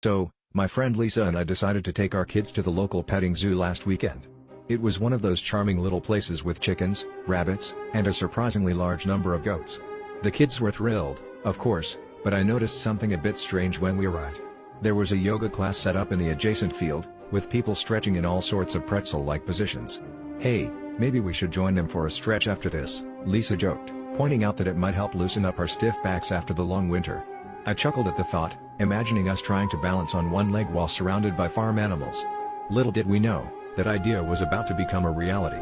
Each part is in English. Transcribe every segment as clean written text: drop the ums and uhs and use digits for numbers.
So, my friend Lisa and I decided to take our kids to the local petting zoo last weekend. It was one of those charming little places with chickens, rabbits, and a surprisingly large number of goats. The kids were thrilled, of course, but I noticed something a bit strange when we arrived. There was a yoga class set up in the adjacent field, with people stretching in all sorts of pretzel-like positions. "Hey, maybe we should join them for a stretch after this," Lisa joked, pointing out that it might help loosen up our stiff backs after the long winter. I chuckled at the thought, imagining us trying to balance on one leg while surrounded by farm animals. Little did we know, that idea was about to become a reality.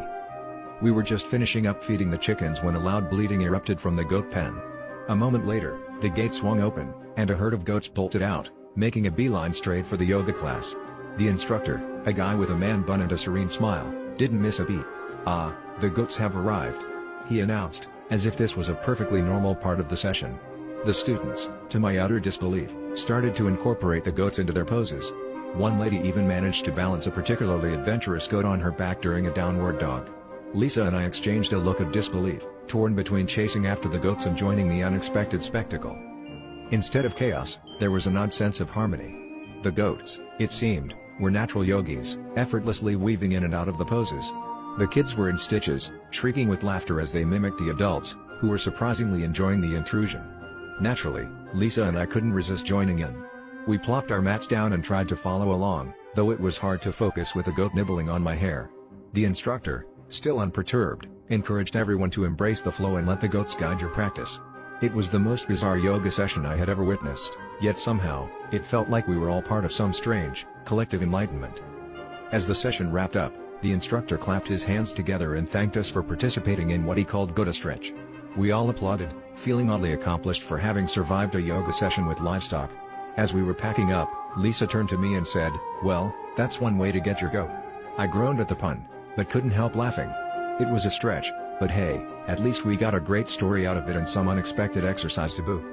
We were just finishing up feeding the chickens when a loud bleating erupted from the goat pen. A moment later, the gate swung open, and a herd of goats bolted out, making a beeline straight for the yoga class. The instructor, a guy with a man bun and a serene smile, didn't miss a beat. "Ah, the goats have arrived," he announced, as if this was a perfectly normal part of the session. The students, to my utter disbelief, started to incorporate the goats into their poses. One lady even managed to balance a particularly adventurous goat on her back during a downward dog. Lisa and I exchanged a look of disbelief, torn between chasing after the goats and joining the unexpected spectacle. Instead of chaos, there was an odd sense of harmony. The goats, it seemed, were natural yogis, effortlessly weaving in and out of the poses. The kids were in stitches, shrieking with laughter as they mimicked the adults, who were surprisingly enjoying the intrusion. Naturally, Lisa and I couldn't resist joining in. We plopped our mats down and tried to follow along, though it was hard to focus with a goat nibbling on my hair. The instructor, still unperturbed, encouraged everyone to embrace the flow and let the goats guide your practice. It was the most bizarre yoga session I had ever witnessed, yet somehow, it felt like we were all part of some strange, collective enlightenment. As the session wrapped up, the instructor clapped his hands together and thanked us for participating in what he called Gota Stretch. We all applauded, feeling oddly accomplished for having survived a yoga session with livestock. As we were packing up, Lisa turned to me and said, "Well, that's one way to get your goat." I groaned at the pun, but couldn't help laughing. It was a stretch, but hey, at least we got a great story out of it and some unexpected exercise to boot.